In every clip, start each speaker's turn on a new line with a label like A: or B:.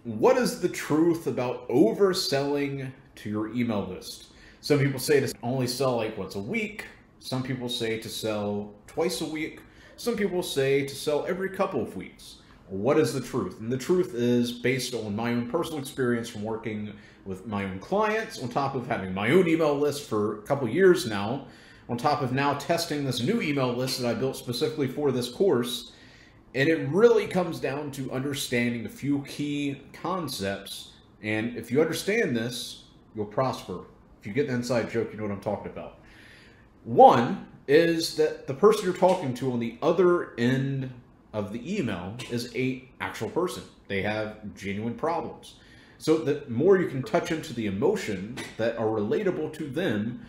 A: What is the truth about overselling to your email list? Some people say to only sell like once a week. Some people say to sell twice a week. Some people say to sell every couple of weeks. What is the truth? And the truth is based on my own personal experience from working with my own clients, on top of having my own email list for a couple years now, on top of now testing this new email list that I built specifically for this course. And it really comes down to understanding a few key concepts. And if you understand this, you'll prosper. If you get the inside joke, you know what I'm talking about. One is that the person you're talking to on the other end of the email is an actual person. They have genuine problems. So the more you can touch into the emotions that are relatable to them,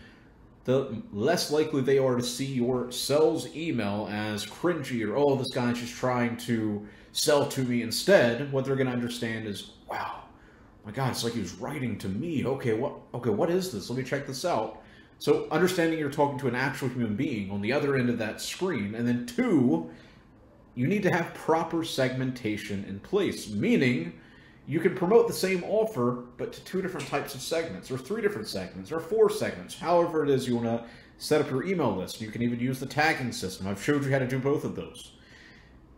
A: the less likely they are to see your sales email as cringy or, oh, this guy's just trying to sell to me. Instead, what they're going to understand is, wow, my God, it's like he was writing to me. Okay, what is this? Let me check this out. So understanding you're talking to an actual human being on the other end of that screen. And then two, you need to have proper segmentation in place, meaning you can promote the same offer, but to 2 different types of segments, or 3 different segments, or 4 segments, however it is you want to set up your email list. You can even use the tagging system. I've showed you how to do both of those.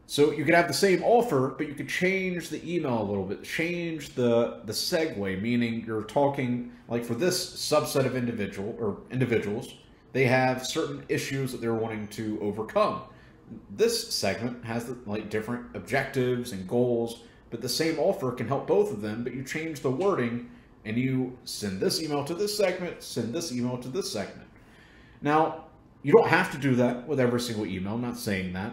A: So you could have the same offer, but you could change the email a little bit, change the segue, meaning you're talking, like for this subset of individuals, they have certain issues that they're wanting to overcome. This segment has like different objectives and goals, but the same offer can help both of them, but you change the wording and you send this email to this segment, send this email to this segment. Now, you don't have to do that with every single email, I'm not saying that,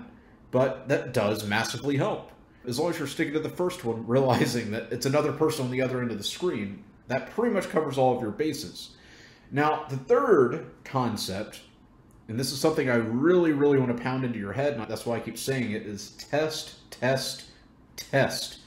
A: but that does massively help. As long as you're sticking to the first one, realizing that it's another person on the other end of the screen, that pretty much covers all of your bases. Now, the third concept, and this is something I really, really want to pound into your head, and that's why I keep saying it, is test, test, test.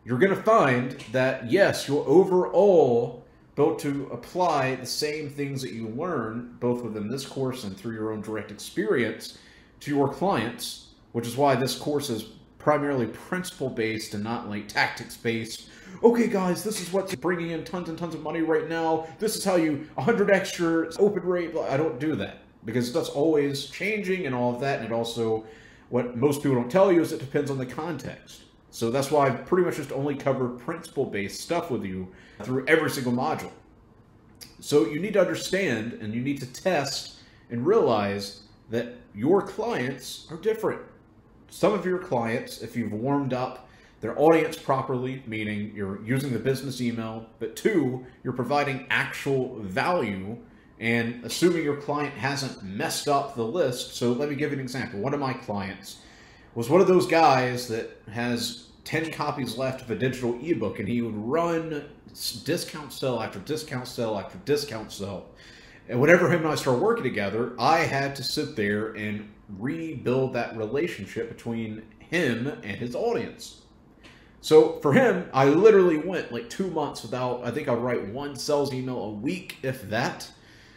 A: You're going to find that, yes, you'll overall be able to apply the same things that you learn, both within this course and through your own direct experience, to your clients, which is why this course is primarily principle-based and not like tactics-based. Okay, guys, this is what's bringing in tons and tons of money right now. This is how you 100x your open rate. I don't do that, because that's always changing and all of that. And it also, what most people don't tell you is it depends on the context. So that's why I pretty much just only cover principle-based stuff with you through every single module. So you need to understand and you need to test and realize that your clients are different. Some of your clients, if you've warmed up their audience properly, meaning you're using the business email, but 2, you're providing actual value, and assuming your client hasn't messed up the list. So let me give you an example. One of my clients was one of those guys that has 10 copies left of a digital ebook, and he would run discount sale after discount sale after discount sale. And whenever him and I started working together, I had to sit there and rebuild that relationship between him and his audience. So for him, I literally went like 2 months without, I think I'd write 1 sales email a week, if that.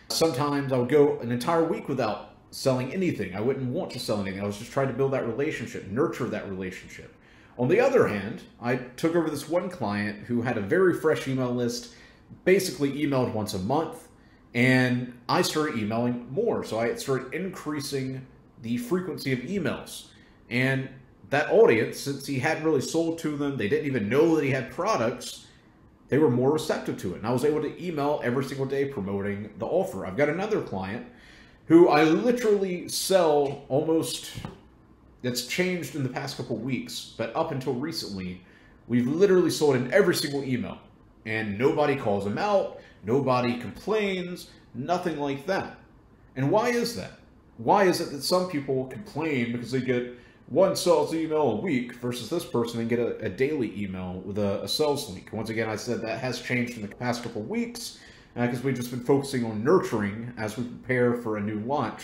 A: Sometimes I would go an entire week without selling anything. I wouldn't want to sell anything. I was just trying to build that relationship, nurture that relationship. On the other hand, I took over this one client who had a very fresh email list, basically emailed once a month, and I started emailing more. So I started increasing the frequency of emails. And that audience, since he hadn't really sold to them, they didn't even know that he had products, they were more receptive to it. And I was able to email every single day promoting the offer. I've got another client who I literally sell almost, it's changed in the past couple weeks, but up until recently, we've literally sold in every single email. And nobody calls him out, nobody complains, nothing like that. And why is that? Why is it that some people complain because they get 1 sales email a week versus this person and get a daily email with a sales link? Once again, I said that has changed in the past couple of weeks because we've just been focusing on nurturing as we prepare for a new launch.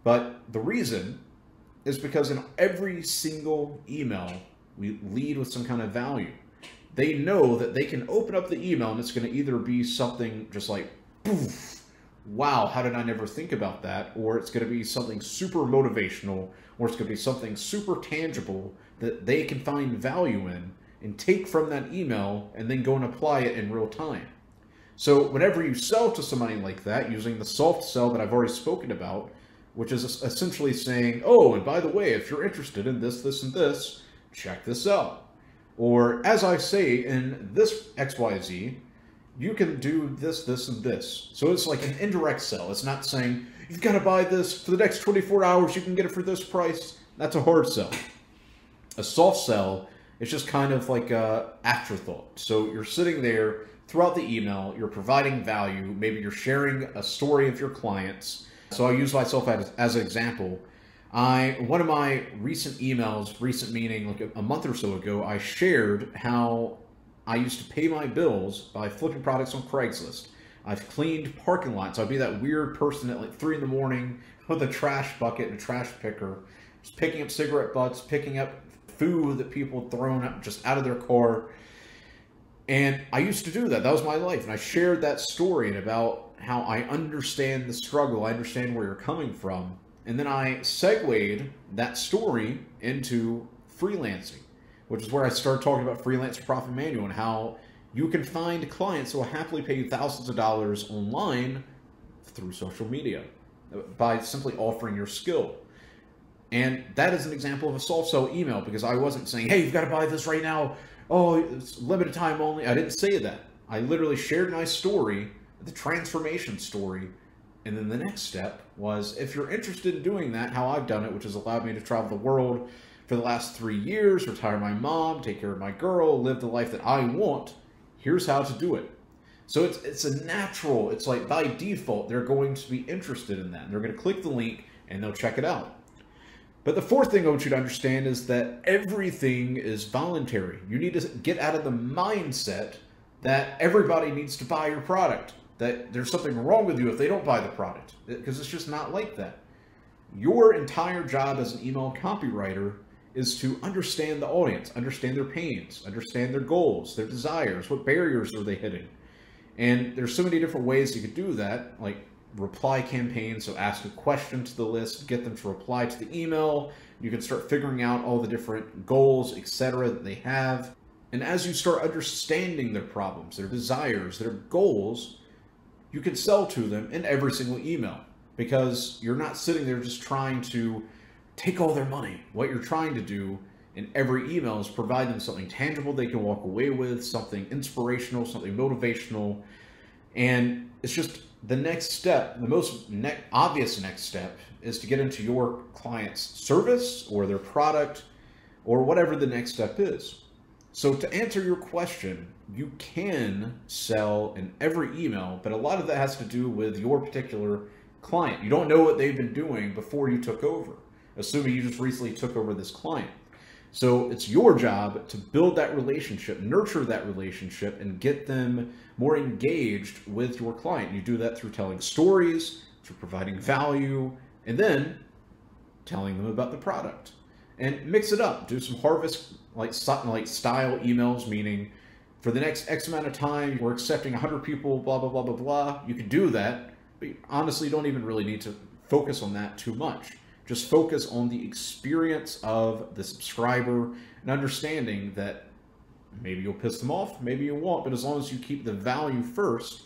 A: But the reason is because in every single email, we lead with some kind of value. They know that they can open up the email and it's going to either be something just like, poof, wow, how did I never think about that? Or it's going to be something super motivational, or it's going to be something super tangible that they can find value in. and take from that email and then go and apply it in real time. So whenever you sell to somebody like that, using the soft sell that I've already spoken about, which is essentially saying, oh, and by the way, if you're interested in this, this, and this, check this out. Or as I say in this XYZ, you can do this, this, and this. So it's like an indirect sell. It's not saying, you've got to buy this for the next 24 hours, you can get it for this price. That's a hard sell. A soft sell is just kind of like a afterthought. So you're sitting there throughout the email, you're providing value, maybe you're sharing a story of your clients. So I'll use myself as an example. One of my recent emails, recent meaning like a month or so ago, I shared how I used to pay my bills by flipping products on Craigslist. I've cleaned parking lots. I'd be that weird person at like 3 in the morning with a trash bucket and a trash picker, just picking up cigarette butts, picking up food that people had thrown up just out of their car. And I used to do that. That was my life. And I shared that story about how I understand the struggle. I understand where you're coming from. And then I segued that story into freelancing, which is where I started talking about Freelancer Profit Manual and how you can find clients who will happily pay you thousands of dollars online through social media by simply offering your skill. And that is an example of a soft sell email, because I wasn't saying, hey, you've got to buy this right now. Oh, it's limited time only. I didn't say that. I literally shared my story, the transformation story. And then the next step was, if you're interested in doing that, how I've done it, which has allowed me to travel the world for the last 3 years, retire my mom, take care of my girl, live the life that I want, here's how to do it. So it's a natural, it's like by default, they're going to be interested in that. They're going to click the link and they'll check it out. But the fourth thing I want you to understand is that everything is voluntary. You need to get out of the mindset that everybody needs to buy your product, that there's something wrong with you if they don't buy the product, because it's just not like that. Your entire job as an email copywriter is to understand the audience, understand their pains, understand their goals, their desires, what barriers are they hitting. And there's so many different ways you could do that, like reply campaigns. So ask a question to the list, get them to reply to the email. You can start figuring out all the different goals, etc. that they have. And as you start understanding their problems, their desires, their goals, you can sell to them in every single email, because you're not sitting there just trying to take all their money. What you're trying to do in every email is provide them something tangible they can walk away with, something inspirational, something motivational. And it's just the next step, the most obvious next step, is to get into your client's service or their product or whatever the next step is. So to answer your question, you can sell in every email, but a lot of that has to do with your particular client. You don't know what they've been doing before you took over, assuming you just recently took over this client. So it's your job to build that relationship, nurture that relationship, and get them more engaged with your client. You do that through telling stories, through providing value, and then telling them about the product. And mix it up. Do some harvest like style emails, meaning for the next X amount of time, we're accepting 100 people, blah, blah, blah, blah, blah. You can do that, but honestly, you don't even really need to focus on that too much. Just focus on the experience of the subscriber and understanding that maybe you'll piss them off, maybe you won't, but as long as you keep the value first,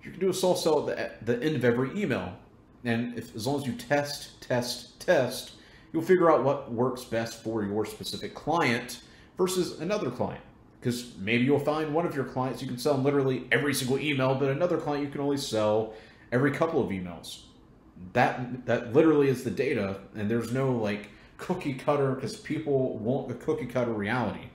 A: you can do a soft sell at the end of every email. And as long as you test, you'll figure out what works best for your specific client versus another client. Because maybe you'll find one of your clients you can sell in literally every single email, but another client you can only sell every couple of emails. That literally is the data, and there's no like cookie cutter, because people want the cookie cutter reality.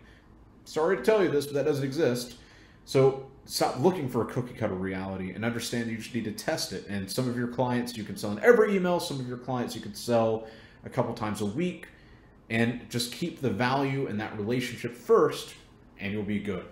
A: Sorry to tell you this, but that doesn't exist. So stop looking for a cookie cutter reality and understand you just need to test it. And some of your clients you can sell in every email, some of your clients you can sell a couple times a week, and just keep the value and that relationship first, and you'll be good.